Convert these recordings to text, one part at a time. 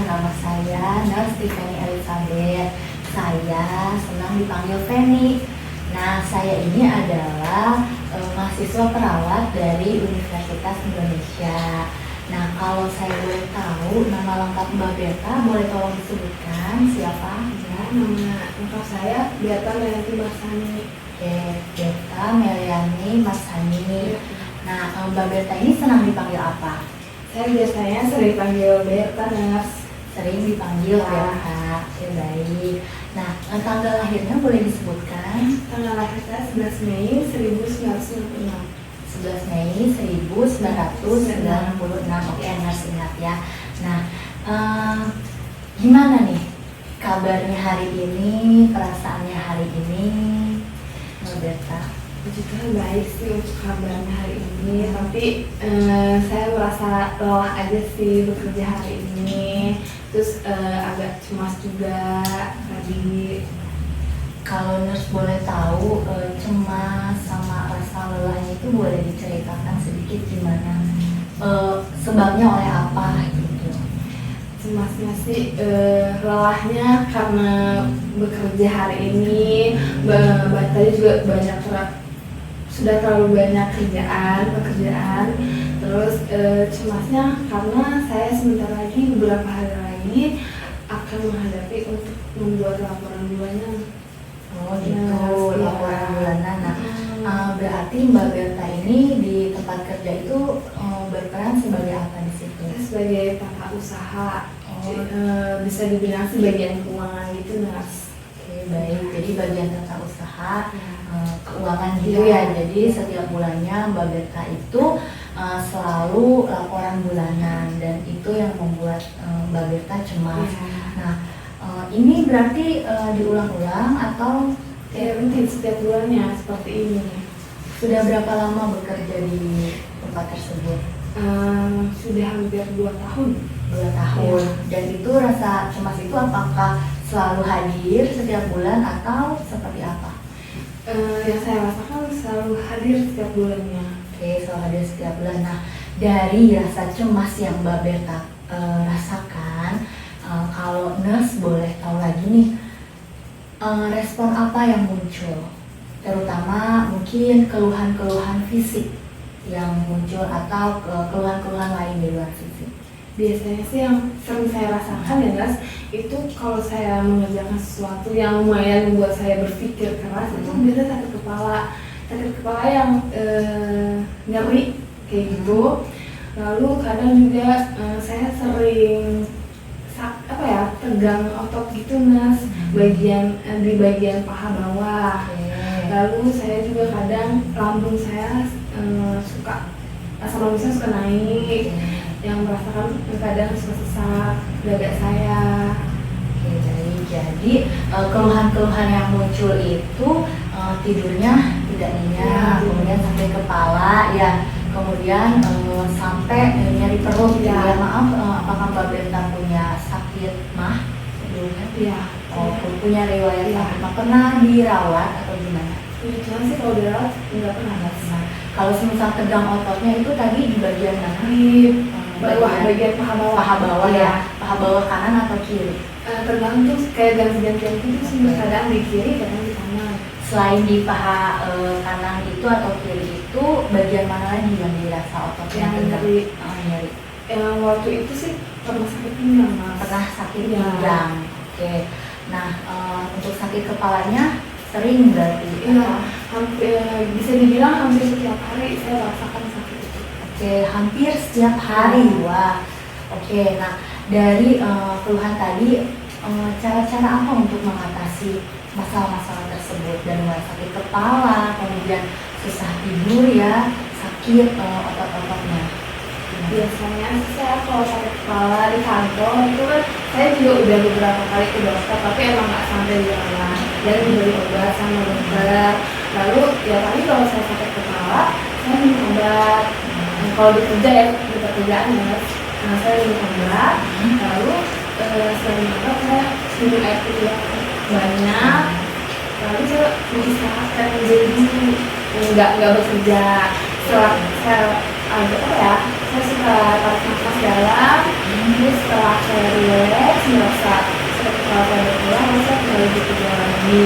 nama saya Nurse Tiffany Elizabeth. Saya senang dipanggil Feni. Nah, saya ini adalah mahasiswa perawat dari Universitas Indonesia. Nah, kalau saya boleh tahu nama lengkap Mbak Berta, boleh tolong disebutkan siapa? Ya, nama lengkap saya Berta Meliani Marsani. Oke, Berta Meliani Marsani. Nah, Mbak Berta ini senang dipanggil apa? Saya biasanya sering dipanggil Berta Nurse. Sering dipanggil Berta. Oke, baik. Nah, tanggal lahirnya boleh disebutkan? Tanggal lahir saya 11 Mei 1996. 11 Mei 1996. Oke, harus ingat ya. Nah, gimana nih kabarnya hari ini, perasaannya hari ini, Mbak Berta? Puji Tuhan baik sih untuk kabarnya hari ini, tapi saya merasa lelah aja sih bekerja hari ini. Terus agak cemas juga tadi. Kalau nurse boleh tahu cemas sama rasa lelahnya itu boleh diceritakan sedikit gimana? Sebabnya oleh apa gitu? Cemasnya sih lelahnya karena bekerja hari ini. Tadi juga sudah terlalu banyak pekerjaan. Terus cemasnya karena saya sebentar lagi, beberapa hari lagi akan menghadapi untuk membuat laporan bulanan. Oh gitu, laporan bulanan. Nah, berarti Mbak Berta ini di tempat kerja itu berperan sebagai apa di situ? Sebagai tata usaha, bisa dibilang sih bagian keuangan gitu, Mas. Oke, baik. Jadi bagian tata usaha, keuangan gitu ya. Jadi setiap bulannya Mbak Berta itu selalu laporan bulanan, dan itu yang membuat Mbak Berta cemas. Nah, ini berarti diulang-ulang atau rutin setiap bulannya seperti ini. Sudah berapa lama bekerja di tempat tersebut? Sudah hampir 2 tahun. 2 tahun. Dan itu rasa cemas itu apakah selalu hadir setiap bulan atau seperti apa? Yang saya rasakan selalu hadir setiap bulannya. Oke, selalu hadir setiap bulan. Nah, dari rasa cemas yang Mbak Berta rasakan, kalau nurse boleh tahu lagi nih, respon apa yang muncul? Terutama mungkin keluhan-keluhan fisik yang muncul atau keluhan-keluhan lain di luar fisik. Biasanya sih yang sering saya rasakan ya Mas, itu kalau saya mengerjakan sesuatu yang lumayan membuat saya berpikir keras, itu biasanya sakit kepala yang nyeri kayak gitu. Lalu kadang juga saya sering tegang otot gitu Mas, di bagian paha bawah. Lalu saya juga kadang lambung saya asam lambung saya suka naik, yang merasakan kadang suka sesak dada saya. Oke, jadi keluhan-keluhan yang muncul itu tidurnya tidak nyenyak, kemudian sampai kepala ya, kemudian sampai nyeri perut ya. Maaf, apakah Mbak Berta punya sakit mah sebelumnya? Iya. Punya riwayat sakit mah, pernah dirawat atau gimana? Kebetulan sih kalau dirawat nggak pernah Mas. Kalau semisal tegang ototnya itu tadi di bagian mana? Bagian paha bawah. Paha bawah ya. Paha bawah kanan atau kiri? Tergantung, kayak ganti-gantian gitu sih, kadang di kiri, kadang di kanan. Selain di paha kanan itu atau kiri itu, bagian mana lagi yang dirasa ototnya tegang? Nyeri. Waktu itu sih pernah sakit pinggang Mas. Pernah sakit pinggang. Oke. Nah, untuk sakit kepalanya sering berarti? Iya, hampir bisa dibilang hampir setiap hari saya rasakan sakit itu. Oke, hampir setiap hari. Wah. Oke, nah dari keluhan tadi, cara-cara apa untuk mengatasi masalah-masalah tersebut, dan mulai sakit kepala, kemudian susah tidur ya, sakit otot-ototnya? Biasanya saya kalau sakit kepala di kantor itu kan saya juga udah beberapa kali ke dokter, tapi emang nggak sampai dirawat dan diberi obat sama dokter. Lalu ya tadi kalau saya sakit kepala saya minum obat. Kalau bekerja ya di pekerjaan ya, saya minum obat. Lalu selain obat saya minum air putih banyak. Lalu saya istirahatkan jadi nggak bekerja. Setelah saya agak saya suka tarik nafas dalam, Jadi setelah saya relax, merasa sakit kepala saya berkurang, saya kembali ke perjalanan lagi.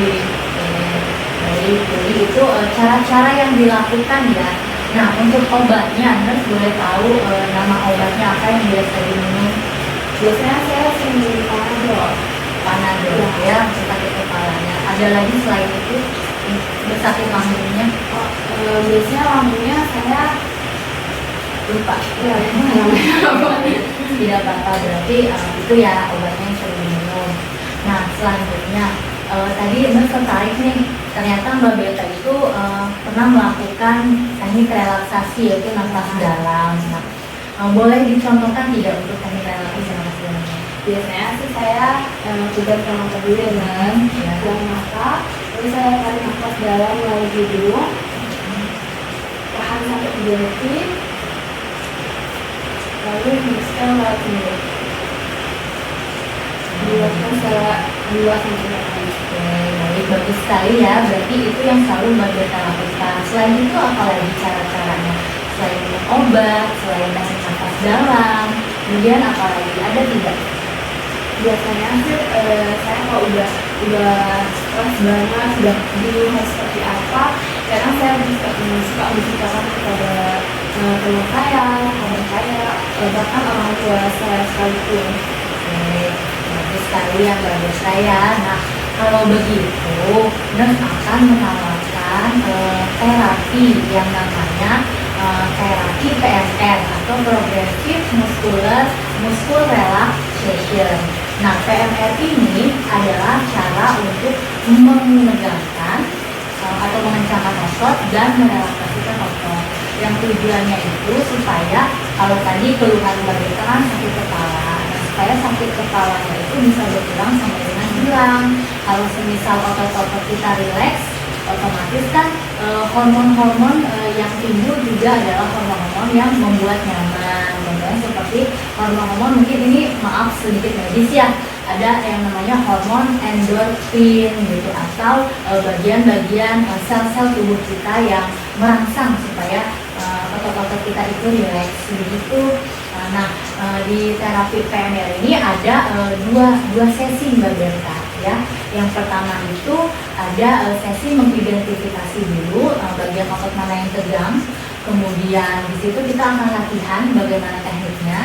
Baik, jadi itu cara-cara yang dilakukan ya. Nah, untuk obatnya, Nurse boleh tahu nama obatnya apa yang biasa diminum? Biasanya saya sering minum Panadol. Panadol ya, untuk sakit kepalanya. Ada lagi selain itu, sakit lambungnya? Biasanya lambungnya saya Lupa. ya namanya apa? Tidak apa-apa, berarti itu ya obatnya yang sering diminum. Nah, selanjutnya tadi Nurse tertarik nih, ternyata Mbak Beta itu pernah melakukan teknik relaksasi yaitu nafas dalam. Nah, boleh dicontohkan tidak untuk teknik relaksasi nafas dalamnya? Biasanya sih saya tugas sama dulu ya kan, Ya. buang mata, terus saya tarik nafas dalam melalui hidung, tahan sampai 3 detik, lalu hembuskan lewat mulut. Dilakukan secara 2-3 kali. Oke, baik, bagus sekali ya. Berarti itu yang selalu Mbak Beta lakukan. Selain itu apa lagi cara-caranya? Selain minum obat, selain teknik nafas dalam, kemudian apa lagi? Ada tidak? Biasanya sih saya kalau udah stres banget, sudah bingung harus seperti apa, kadang saya suka menceritakan kepada teman saya, kawan saya, bahkan orang tua saya sekalipun. Oke, bagus sekali ya Mbak Beta ya. Nah, kalau begitu, Nurse akan menawarkan terapi yang namanya terapi PMR atau Progressive Muscle Relaxation. Nah, PMR ini adalah cara untuk menegangkan atau mengencangkan otot dan merelaksasikan otot. Yang tujuannya itu supaya kalau tadi keluhan Mbak Beta kan sakit kepala, nah, supaya sakit kepalanya itu bisa berkurang sampai dengan hilang. Kalau semisal otot-otot kita rileks, otomatis kan hormon-hormon yang timbul juga adalah hormon-hormon yang membuat nyaman. Contohnya seperti hormon-hormon, mungkin ini maaf sedikit medis ya, ada yang namanya hormon endorfin gitu, atau bagian-bagian sel-sel tubuh kita yang merangsang supaya otot-otot kita itu rileks begitu. Nah, di terapi PMR ini ada dua sesi Mbak Berta ya. Yang pertama itu ada sesi mengidentifikasi dulu bagian otot mana yang tegang. Kemudian di situ kita akan latihan bagaimana tekniknya.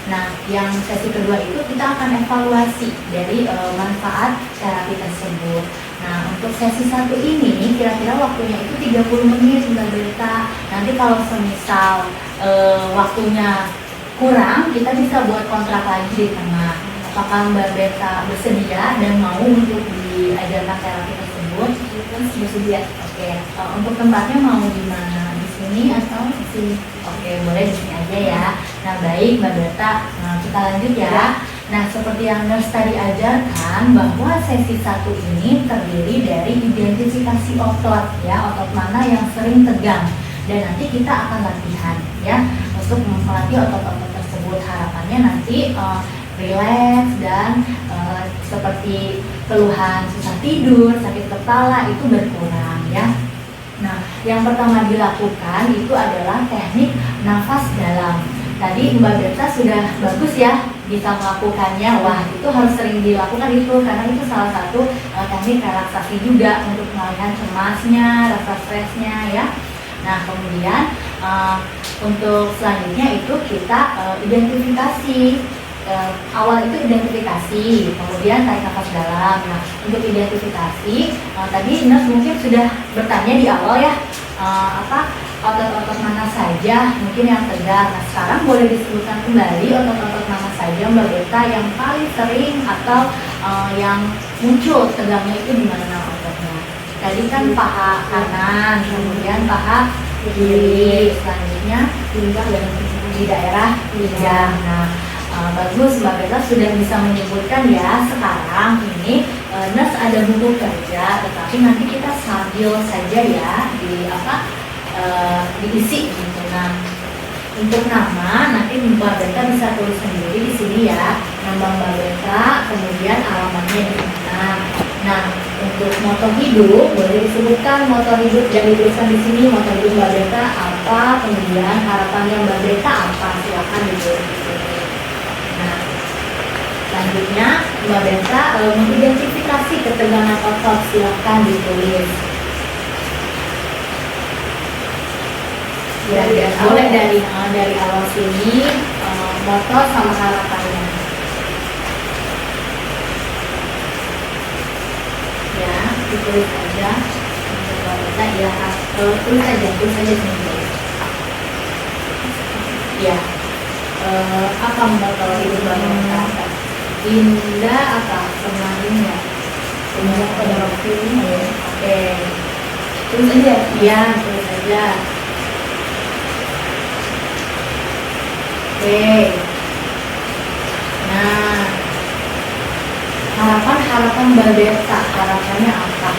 Nah, yang sesi kedua itu kita akan evaluasi dari manfaat terapi tersebut. Nah, untuk sesi satu ini kira-kira waktunya itu 30 menit Mbak Berta. Nanti kalau semisal waktunya kurang, kita bisa buat kontrak lagi di tengah. Apakah Mbak Berta bersedia dan mau untuk diajarkan terapi tersebut? Bersedia. Oke, untuk tempatnya mau di mana? Di sini atau di sini? Oke, boleh di sini aja ya. Nah, baik Mbak Berta, kita lanjut ya. Nah, seperti yang Nurse tadi ajarkan, bahwa sesi satu ini terdiri dari identifikasi otot ya, otot mana yang sering tegang. Dan nanti kita akan latihan ya untuk melatih otot-otot tersebut. Harapannya nanti rileks dan seperti keluhan susah tidur, sakit kepala itu berkurang ya. Nah, yang pertama dilakukan itu adalah teknik nafas dalam. Tadi Mbak Berta sudah bagus ya bisa melakukannya. Wah, itu harus sering dilakukan itu karena itu salah satu teknik relaksasi juga untuk mengalihkan cemasnya, rasa stresnya ya. Nah, kemudian untuk selanjutnya itu kita identifikasi. Awal itu identifikasi, kemudian tarik nafas dalam. Nah, untuk identifikasi, tadi Nurse mungkin sudah bertanya di awal ya, apa otot-otot mana saja mungkin yang tegang. Nah, sekarang boleh disebutkan kembali otot-otot mana saja Mbak Berta yang paling sering atau yang muncul tegangnya itu di mana ototnya? Tadi kan paha kanan, kemudian paha kiri, selanjutnya di daerah pinggang. Nah, bagus Mbak Berta sudah bisa menyebutkan ya. Sekarang ini Nurse ada buku kerja, tetapi nanti kita sambil saja ya diisi gitu. Nah, untuk nama nanti Mbak Berta bisa tulis sendiri di sini ya, nama Mbak Berta, kemudian alamatnya di mana. Nah, untuk moto hidup boleh disebutkan moto hidup yang dituliskan di sini. Moto hidup Mbak Berta apa, kemudian harapannya Mbak Berta apa, silakan ditulis di sini. Nah, Selanjutnya Mbak Berta mengidentifikasi ketegangan otot, silakan ditulis. Ya, mulai dari awal sini, moto sama harapannya. Ya, ditulis aja. Mbak Berta ya, tulis aja sendiri. Ya, apa moto hidup Mbak Berta? Indah apa? Semuanya. Indah pada waktunya ya. Oke. Tulis aja. Iya, tulis aja. Oke. Nah, harapan Mbak Berta, harapannya apa?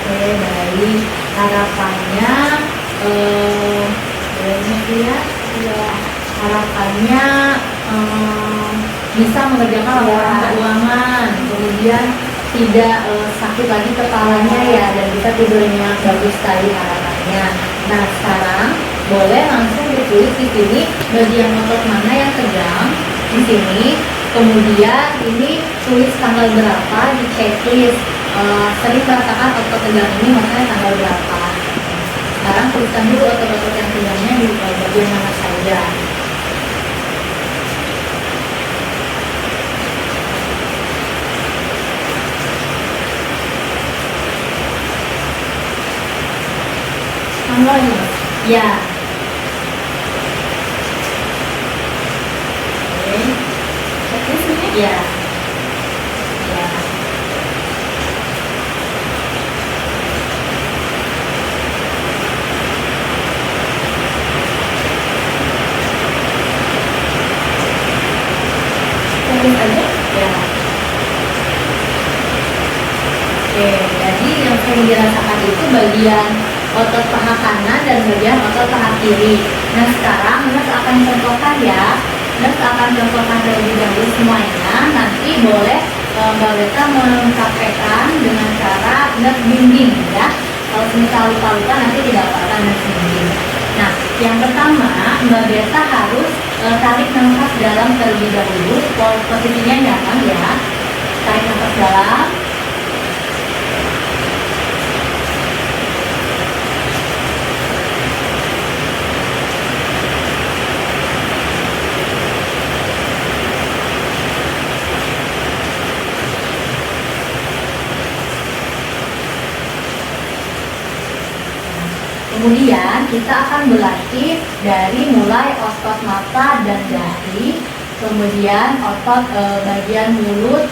Oke, baik. Harapannya, harapannya bisa mengerjakan laporan keuangan, kemudian tidak sakit lagi kepalanya ya, dan bisa tidurnya bagus sekali harapannya. Nah, sekarang boleh langsung ditulis di sini bagian otot mana yang tegang di sini. Kemudian ini tulis tanggal berapa di checklist. Sering merasakan otot tegang ini makanya tanggal berapa. Sekarang tuliskan dulu otot-otot yang tegangnya di bagian mana saja. Tanggal ini? Ya. Oke. Checklist ini? Ya. Ya. Tulis aja? Ya. Oke, jadi yang sering dirasakan itu bagian otot paha kanan dan bagian otot paha kiri. Nah, sekarang Nes akan contohkan ya. Nes akan contohkan terlebih dahulu semuanya. Nanti boleh Mbak Berta mempraktekkan dengan cara Nes bimbing ya. Kalau misal lupa-lupa nanti tidak apa-apa Nes bimbing. Nah, yang pertama Mbak Berta harus tarik nafas dalam terlebih dahulu. Posisinya nyaman ya. Tarik nafas dalam. Kemudian kita akan berlatih dari mulai otot mata dan dahi, kemudian otot bagian mulut,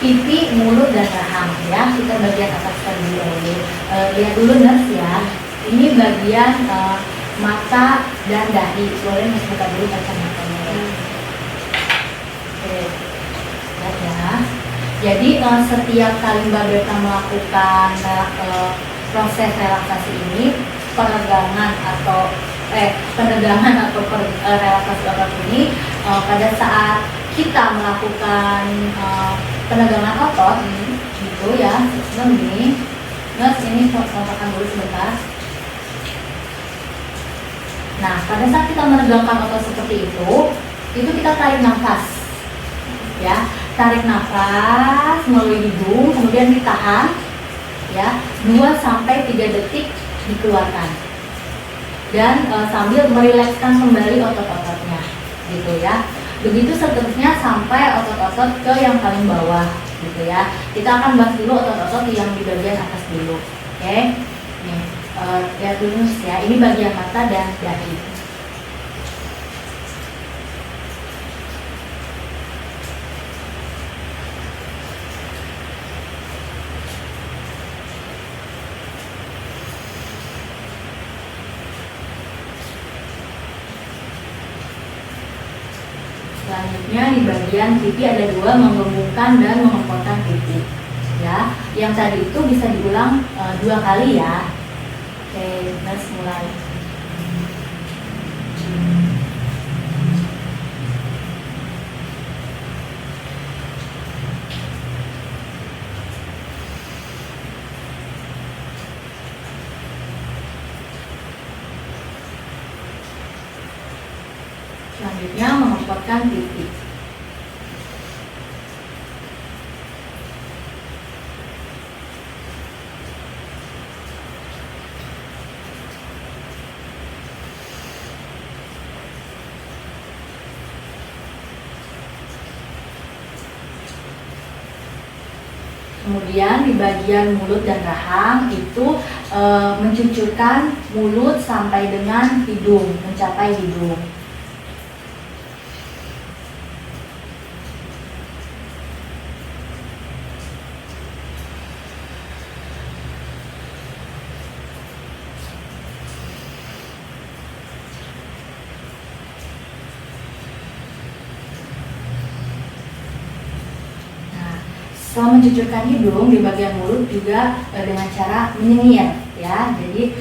pipi, mulut dan rahang ya. Kita bagian atas terlebih dahulu. Lihat dulu Nes ya. Ini bagian mata dan dahi. Boleh Nes buka dulu kacamatanya ya. Oke. Lihat ya. Jadi setiap kali Mbak Berta melakukan proses relaksasi ini, peregangan atau relaksasi otot ini, pada saat kita melakukan penegangan otot gitu ya, sebelum ini, Nes ini contohkan dulu sebentar. Nah, pada saat kita menegangkan otot seperti itu kita tarik nafas, ya, tarik nafas melalui hidung, kemudian ditahan, ya, 2-3 detik dikeluarkan dan sambil merilekskan kembali otot-ototnya gitu ya. Begitu seterusnya sampai otot-otot ke yang paling bawah gitu ya. Kita akan bahas dulu otot-otot yang di bagian atas dulu. Oke. Nih, lihat dulu ya. Ini bagian mata dan dahi. Selanjutnya di bagian pipi ada 2, menggembungkan dan mengepotkan pipi. Ya, Yang tadi itu bisa diulang 2 kali ya. Oke, let's mulai. Selanjutnya mengepotkan pipi. Kemudian di bagian mulut dan rahang itu mencucurkan mulut sampai dengan hidung, mencapai hidung. Setelah mencucurkan hidung di bagian mulut juga dengan cara menyengir ya, jadi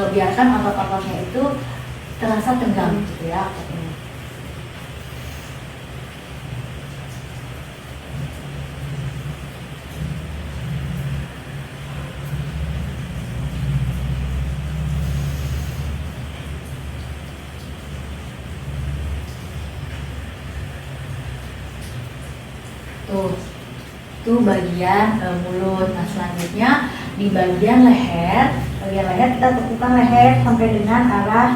biarkan otot-ototnya itu terasa tegang gitu ya. Tuh. Itu bagian mulut. Nah, selanjutnya di bagian leher kita tekukan leher sampai dengan arah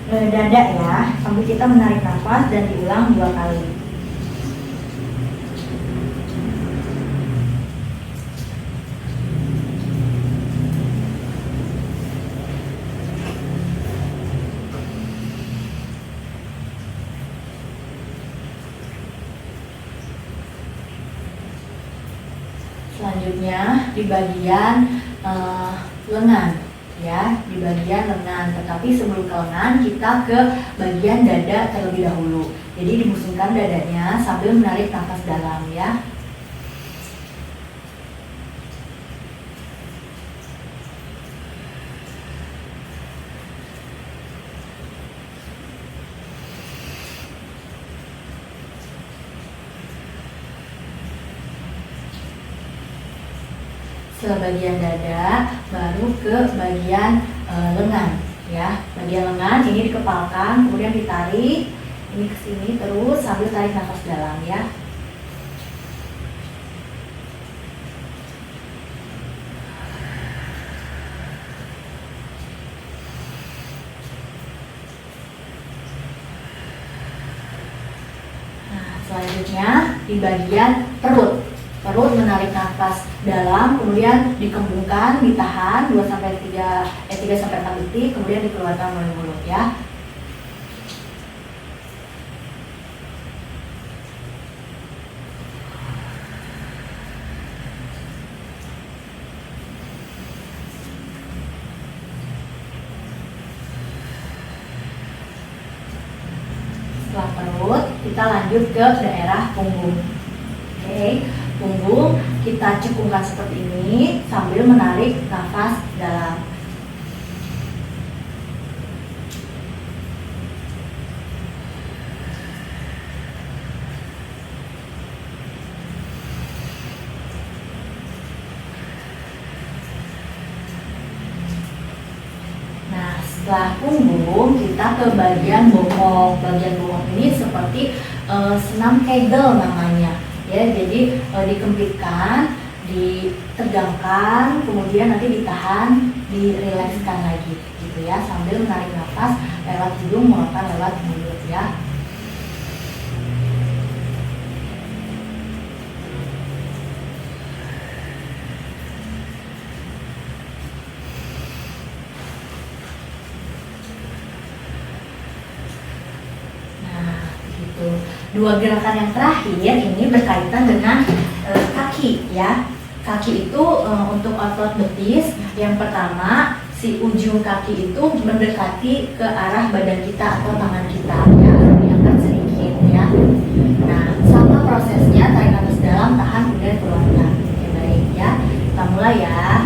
dada ya, sambil kita menarik nafas dan diulang 2 kali. Selanjutnya di bagian lengan ya, di bagian lengan. Tetapi sebelum ke lengan kita ke bagian dada terlebih dahulu. Jadi dimusingkan dadanya sambil menarik nafas dalam ya. Setelah bagian dada, baru ke bagian lengan ya. Bagian lengan ini dikepalkan, kemudian ditarik ini ke sini terus sambil tarik nafas dalam ya. Nah, selanjutnya di bagian perut. Perut menarik nafas dalam, kemudian dikembungkan, ditahan 3 sampai 4 detik, kemudian dikeluarkan melalui mulut ya. Setelah perut, kita lanjut ke daerah punggung. Oke. Punggung kita cekungkan seperti ini sambil menarik nafas dalam. Nah, setelah punggung kita ke bagian bokong. Bagian bokong ini seperti senam kegel namanya. Ya, jadi dikempitkan, ditegangkan, kemudian nanti ditahan, dirilekskan lagi, gitu ya, sambil menarik nafas lewat hidung, mengeluarkan lewat mulut ya. Dua gerakan yang terakhir ini berkaitan dengan kaki ya. Kaki itu untuk otot betis. Yang pertama, si ujung kaki itu mendekati ke arah badan kita atau tangan kita ya, diangkat sedikit ya. Nah, sama prosesnya, tarik nafas dalam, tahan, kemudian keluarkan. Oke, baik ya. Kita mulai ya.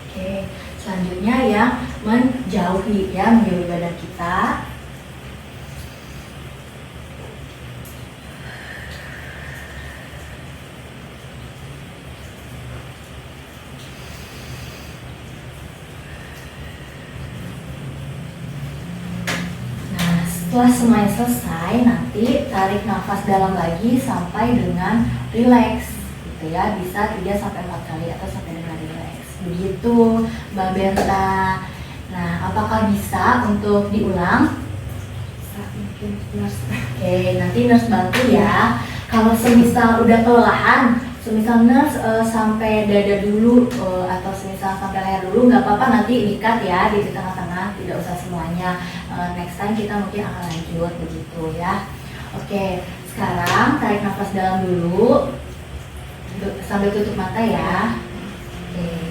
Oke, selanjutnya yang menjauhi badan kita. Nah, setelah semuanya selesai, nanti tarik nafas dalam lagi sampai dengan rileks, gitu ya. Bisa 3 sampai 4 kali atau sampai dengan rileks. Begitu, Mbak Berta. Nah, apakah bisa untuk diulang? Mungkin nurse. Oke, nanti nurse bantu ya. Kalau semisal udah kelelahan, semisal nurse sampai dada dulu atau semisal sampai leher dulu, nggak apa-apa, nanti dikat ya di tengah-tengah, tidak usah semuanya. Next time kita mungkin akan lanjut begitu ya. Oke, sekarang tarik nafas dalam dulu sambil tutup mata ya. Oke.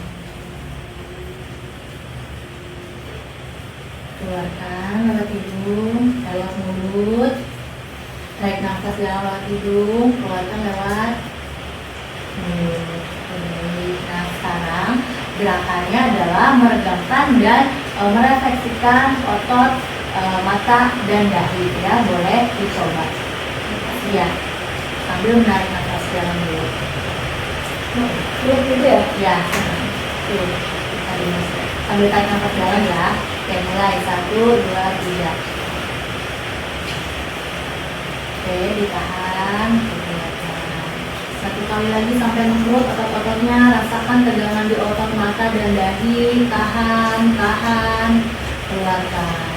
Keluarkan lewat hidung, lewat mulut. Tarik nafas dalam lewat hidung, keluarkan lewat mulut. Oke. Nah, sekarang gerakannya adalah meregangkan dan merefleksikan otot mata dan dahi ya. Boleh dicoba. Ya, sambil menarik nafas dalam dulu. Lihat gitu ya? Ya, tuh. Sambil tarik nafas dalam ya. Oke, mulai 1, 2, 3. Oke, ditahan. Satu kali lagi sampai menurut otot-ototnya. Rasakan tegangan di otot mata dan dahi. Tahan, tahan, keluarkan.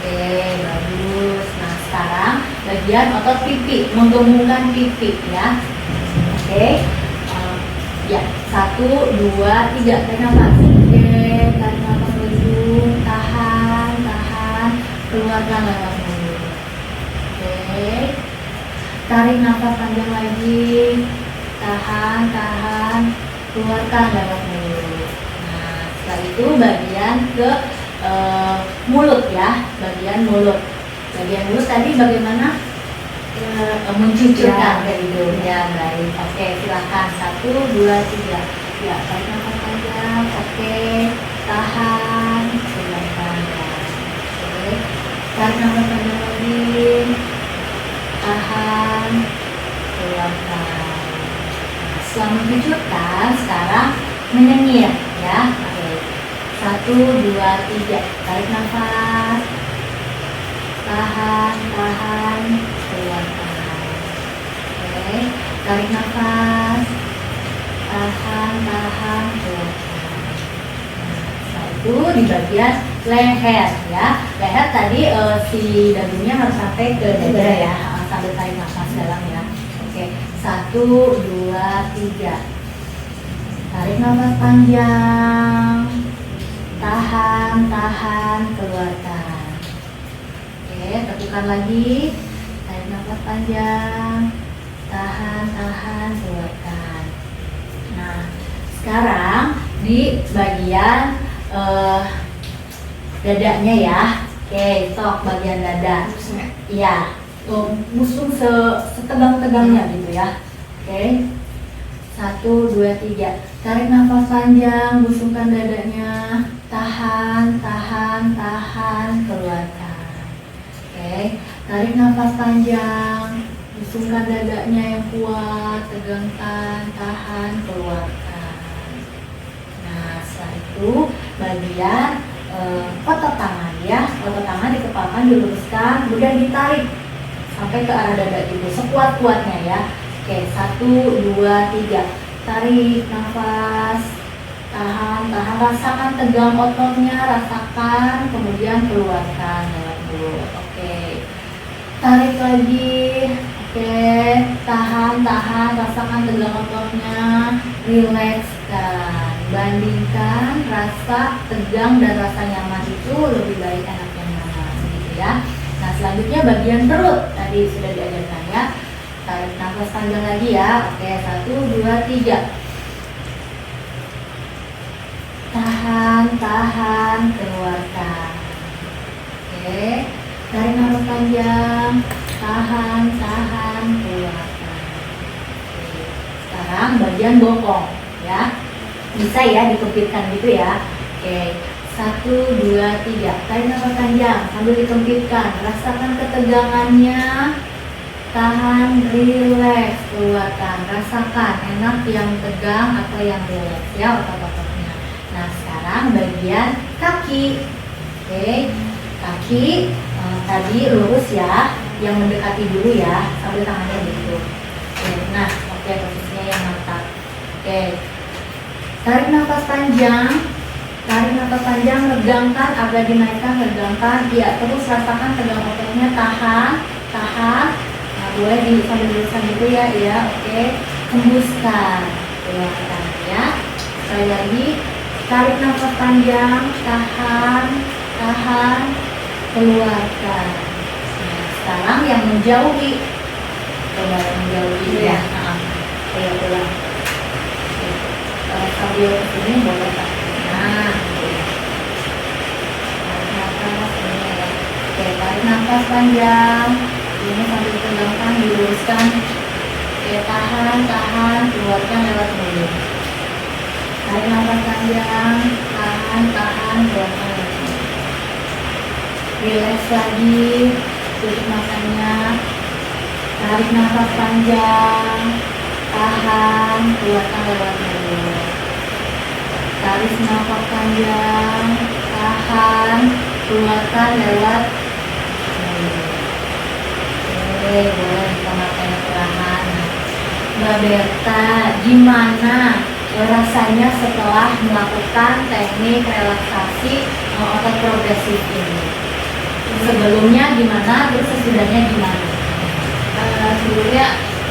Oke, bagus. Nah, sekarang bagian otot pipi, menggembungkan pipi ya. Oke, ya, 1, 2, 3. Tarik nafas. Oke, tarik nafas ujung. Tahan, tahan, keluarkan lewat mulut. Oke, tarik nafas panjang lagi. Tahan, tahan, keluarkan lewat mulut. Nah, setelah itu bagian ke mulut ya, bagian mulut. Bagian mulut tadi bagaimana? Mencucurkan ke hidung ya, baik. Oke, silakan 1, 2, 3. Ya, tarik nafas panjang. Oke, tahan, keluarkan. Oke, tarik nafas panjang lagi. Tahan, keluarkan. Setelah mencucurkan, sekarang menyengir ya. Oke, 1, 2, 3. Tarik nafas. Tahan, tahan, keluarkan. Oke, tarik nafas. Tahan, tahan, keluarkan. Nah, itu di bagian leher ya. Leher tadi si dagunya harus sampai ke dada ya. Sambil tarik nafas dalam ya. Oke, 1, 2, 3. Tarik nafas panjang. Tahan, tahan, keluarkan. Oke, tepukan lagi. Tarik nafas panjang. Tahan, tahan, keluarkan. Nah, sekarang di bagian dadanya ya. Oke, sok bagian dada. Iya, busung setegang-tegangnya gitu ya. Oke, 1, 2, 3. Tarik nafas panjang, busungkan dadanya. Tahan, tahan, tahan, keluarkan. Oke, tarik nafas panjang, busungkan dadanya yang kuat, tegangkan, tahan, keluarkan. Nah, setelah itu bagian otot tangan ya. Otot tangan dikepalkan, diluruskan, kemudian ditarik sampai ke arah dada gitu, sekuat-kuatnya ya. Oke, 1, 2, 3. Tarik nafas, tahan, tahan, rasakan tegang ototnya, rasakan, kemudian keluarkan lewat mulut. Oke, tarik lagi. Oke, tahan, tahan, rasakan tegang ototnya, rilekskan. Bandingkan rasa tegang dan rasa nyaman itu lebih baik enak yang mana, gitu ya. Nah, selanjutnya bagian perut tadi sudah diajarkan ya. Tarik nafas panjang lagi ya. Oke, 1, 2, 3. tahan, keluarkan. Oke, tarik nafas panjang, tahan, keluarkan. Oke. Sekarang bagian bokong, ya. Bisa ya dikempitkan gitu ya. Oke, 1, 2, 3. Tarik nafas panjang sambil dikempitkan. Rasakan ketegangannya. Tahan, rileks, keluarkan. Rasakan enak yang tegang atau yang rileks ya otot-ototnya. Nah, sekarang bagian kaki. Oke, kaki tadi lurus ya, yang mendekati dulu ya, sambil tangannya gitu. Oke, nah, oke, posisinya yang mantap. Oke, tarik nafas panjang, regangkan, agak dinaikkan, regangkan. Ya, terus rasakan tegang ototnya, tahan. Nah, boleh sambil dilurusan gitu ya, oke. Hembuskan, keluarkan ya. Sekali lagi, tarik nafas panjang, tahan, keluarkan. Nah, sekarang yang menjauhi, coba yang menjauhi ya. Ayo pulang. Sambil kesini boleh tak? Nah, oke, tarik nafas panjang. Ini sambil ditegangkan, diluruskan. Oke, tahan, keluarkan lewat mulut. Tarik nafas panjang, tahan, keluarkan lewat mulut. Relax lagi, tutup matanya. Tarik nafas panjang, tahan, keluarkan lewat mulut. Tarik nafas panjang, tahan, keluarkan lewat mulut. Oke, boleh buka matanya perlahan. Mbak Berta, gimana rasanya setelah melakukan teknik relaksasi otot progresif ini? Sebelumnya gimana, terus sesudahnya gimana? Sebelumnya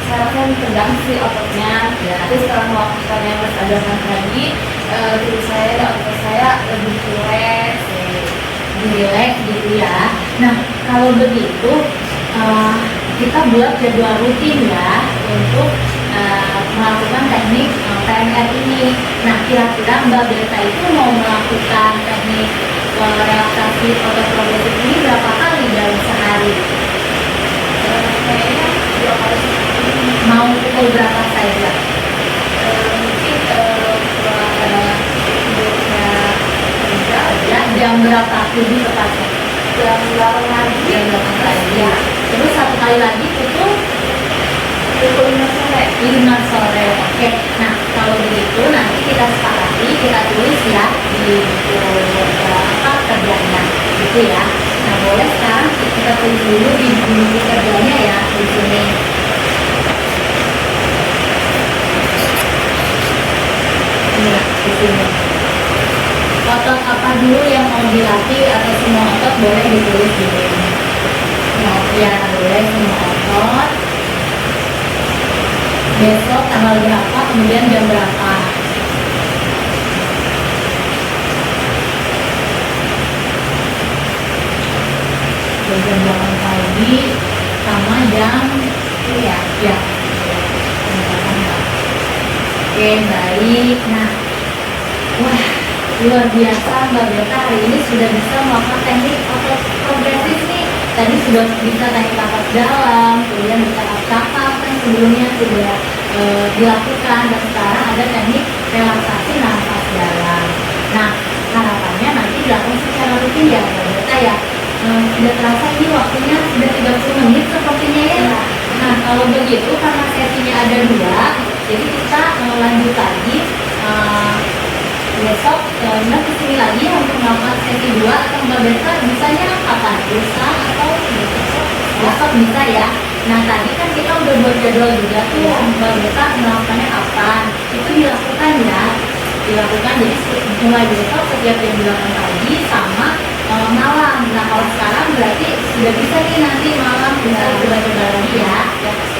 saya rasa tegang sih ototnya, tapi setelah melakukan yang bersadarkan tadi, tubuh saya dan otot saya lebih Rileks gitu ya. Nah, kalau begitu kita buat jadwal rutin ya untuk melakukan teknik PMR ini. Nah, kira-kira Mbak Berta itu mau melakukan teknik relaksasi otot progresif ini berapa kali dalam sehari? Kayaknya 2 kali sehari. Mau pukul berapa saja? Mungkin setelah tidurnya kerja Ya, jam berapa lebih tepatnya? jam 8 pagi. Jam 8 pagi ya. Terus satu kali lagi pukul Pukul 5 sore. 5 sore. Oke. Nah, kalau begitu nanti kita sepakati, kita tulis ya di buku kerjanya gitu ya. Nah, boleh sekarang kita tulis dulu di buku kerjanya ya di sini. Ini di sini. Otot apa dulu yang mau dilatih atau semua otot boleh ditulis di sini. Nah, ya boleh semua otot. Besok tanggal berapa, kemudian jam berapa. Jam 8 pagi sama jam ya. Jam 8 pagi. Oke, baik. Nah, wah, luar biasa Mbak Berta hari ini sudah bisa melakukan teknik otot progresif nih. Tadi sudah bisa teknik nafas dalam, kemudian bisa cakap kan sebelumnya sudah dilakukan, dan sekarang ada teknik relaksasi nafas dalam. Nah, harapannya nanti dilakukan secara rutin ya Mbak Berta ya. Tidak terasa ini waktunya sudah 30 menit sepertinya ya. Nah, kalau begitu karena sesinya ada 2, jadi kita lanjut lagi besok Mbak kesini lagi untuk melakukan sesi 2, atau Mbak Berta bisanya kapan? Lusa atau besok bisa ya. Nah, tadi kan kita udah buat jadwal juga tuh Mbak Berta melakukannya kapan. Itu dilakukan ya. Dilakukan jadi mulai besok setiap jam 8 pagi sama malam. Nah, kalau sekarang berarti sudah bisa nih nanti malam bisa coba-coba lagi ya.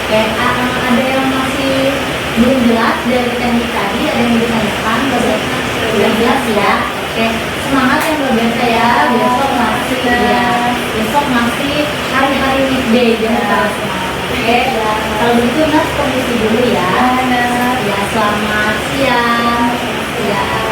Oke, ada yang masih belum jelas dari teknik tadi, ada yang bisa ditanyakan Mbak Berta? Sudah jelas ya. Oke, semangat ya Mbak Berta ya. Besok masih ya. Besok masih hari-hari weekday jangan terlalu semangat. Oke, kalau begitu Mas permisi dulu ya. Ya, selamat siang. Ya.